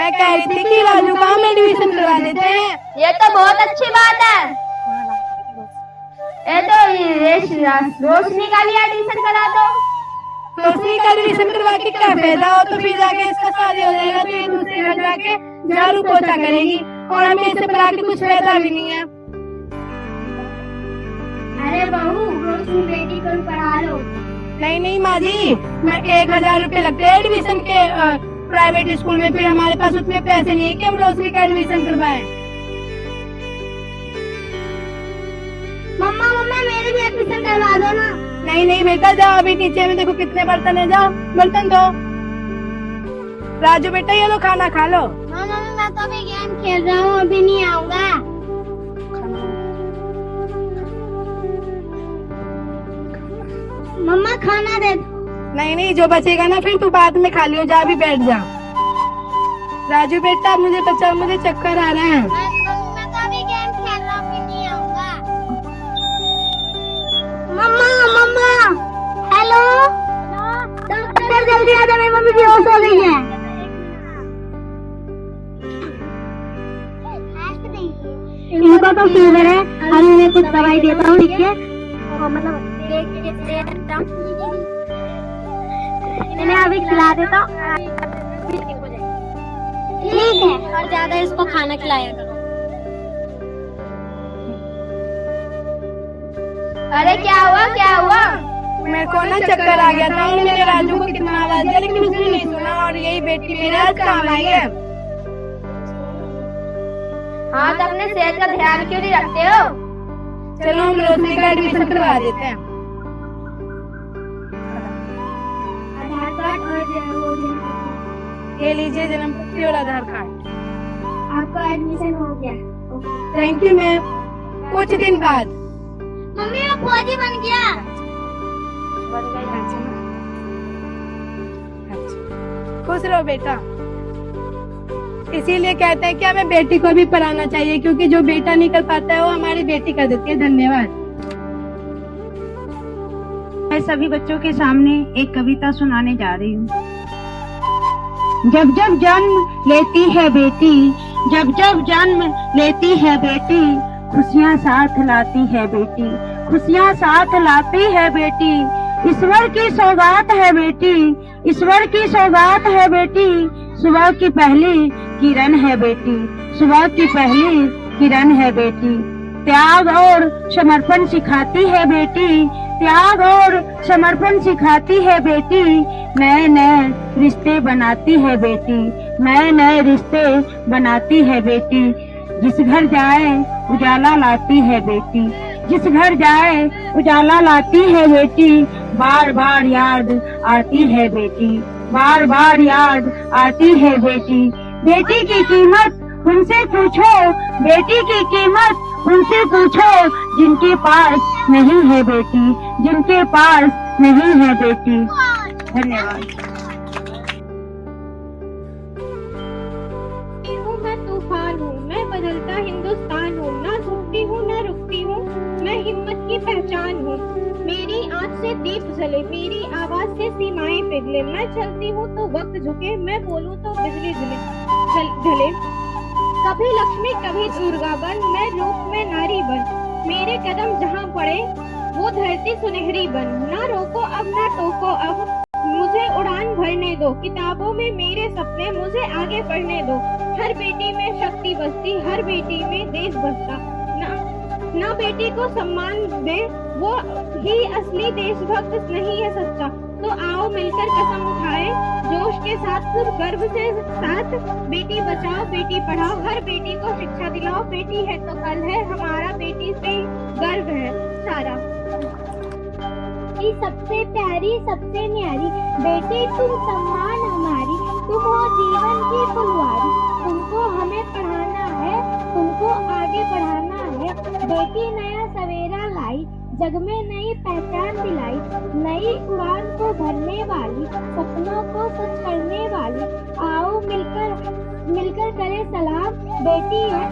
मैं कह रही थी कि राजू का हम एडमिशन करवा देते हैं। ये तो बहुत अच्छी बात है। ये तो रोशनी का भी एडमिशन करा दो। रोशनी का एडमिशन करवा के क्या फायदा हो, तो फिर जाके इसका शादी हो जाएगा तो ये दूसरे घर जाके झाड़ू पोछा करेगी और हमें इसे पढ़ा के कुछ फायदा भी नहीं है। अरे बहू, रोशनी बेटी को पढ़ा लो। नहीं नहीं माँ जी, मैं 1000 रुपए लगते हैं एडमिशन के प्राइवेट स्कूल में, फिर हमारे पास उतने पैसे नहीं है कि हम रोशनी का एडमिशन करवाएं। मम्मा मम्मा मेरे भी एडमिशन करवा दो ना। नहीं नहीं बेटा, जाओ अभी नीचे में देखो कितने बर्तन है, जाओ बर्तन धो। राजू बेटा ये लो खाना खा लो। मम्मा मैं तो अभी गेम खेल रहा हूँ, अभी नहीं आऊंगा। मम्मा खाना दे दो। नहीं नहीं, जो बचेगा ना फिर तू बाद में खा लियो, जा भी बैठ जा। राजू बेटा मुझे बचाओ, मुझे चक्कर आ रहे हैं। मैं तो अभी गेम खेल रहा हूँ, अभी नहीं आऊंगा। मम्मा मम्मा हेलो, डॉक्टर जल्दी आ जा, मेरी मम्मी बेहोश हो गई है। इनको तो फीवर है, अभी मैं कुछ दवाई देता हूँ लिख के, मतलब इन्हें अभी खिला देता हूँ। ठीक है, और ज्यादा इसको खाना खिलाया करो। अरे क्या हुआ क्या हुआ? मेरे को ना चक्कर आ गया था और मेरे राजू को कितना आवाज दिया लेकिन उसने नहीं सुना, और यही बेटी मेरे आज काम आई है। हाँ, तो अपने सेहत का ध्यान क्यों नहीं रखते हो? चलो हम रोशनी का एडमिशन करवा देते हैं। आधार कार्ड और ये लीजिए जन्म पत्री और आधार कार्ड। आपका एडमिशन हो गया। Thank you ma'am. कुछ दिन बाद मम्मी मैं फौजी बन गया। बन गई? खुश रहो बेटा। इसीलिए कहते हैं कि हमें बेटी को भी पढ़ाना चाहिए, क्योंकि जो बेटा नहीं कर पाता है वो हमारी बेटी कर देती है। धन्यवाद। मैं सभी बच्चों के सामने एक कविता सुनाने जा रही हूँ। जब जब जन्म लेती है बेटी, जब जब जन्म लेती है बेटी, खुशियाँ साथ लाती है बेटी, खुशियाँ साथ लाती है बेटी। ईश्वर की सौगात है बेटी, ईश्वर की सौगात है बेटी। सुबह की पहली किरण है बेटी, सुबह की पहली किरण है बेटी। त्याग और समर्पण सिखाती है बेटी, त्याग और समर्पण सिखाती है बेटी। नए नए रिश्ते बनाती है बेटी, नए नए रिश्ते बनाती है बेटी। जिस घर जाए उजाला लाती है बेटी, जिस घर जाए उजाला लाती है बेटी। बार बार याद आती है बेटी, बार बार याद आती है बेटी। बेटी की कीमत उनसे पूछो, बेटी की कीमत उनसे पूछो, जिनके पास नहीं है बेटी, जिनके पास नहीं है बेटी। धन्यवाद। मैं तूफान हूँ, मैं बदलता हिंदुस्तान हूँ, ना झुकती हूँ ना रुकती हूँ, मैं हिम्मत की पहचान हूँ। मेरी आँख से दीप जले, मेरी आवाज से सीमाएं पिघले। मैं चलती हूँ तो वक्त झुके, मैं बोलूँ तो बिजली ढले। कभी लक्ष्मी कभी दुर्गा बन, मैं रूप में नारी बन। मेरे कदम जहाँ पड़े वो धरती सुनहरी बन। ना रोको अब ना टोको अब, मुझे उड़ान भरने दो। किताबों में मेरे सपने मुझे आगे बढ़ने दो। हर बेटी में शक्ति बसती, हर बेटी में देश बसता। ना बेटी को सम्मान दे, वो ही असली देशभक्त नहीं है सच्चा। तो आओ मिलकर कसम उठाए, जोश के साथ गर्व से साथ। बेटी बचाओ बेटी पढ़ाओ, हर बेटी को शिक्षा दिलाओ। बेटी है तो कल है हमारा, बेटी से गर्व है सारा। सबसे प्यारी सबसे न्यारी बेटी तुम सम्मान हमारी, तुम हो जीवन की फुलवारी। तुमको हमें पढ़ाना है, तुमको आगे बढ़ाना है। बेटी नया सवेरा लाई, जग में नई पहचान दिलाई। नई उड़ान को भरने वाली, सपनों को सच करने वाली। आओ मिलकर मिलकर करे सलाम, बेटी है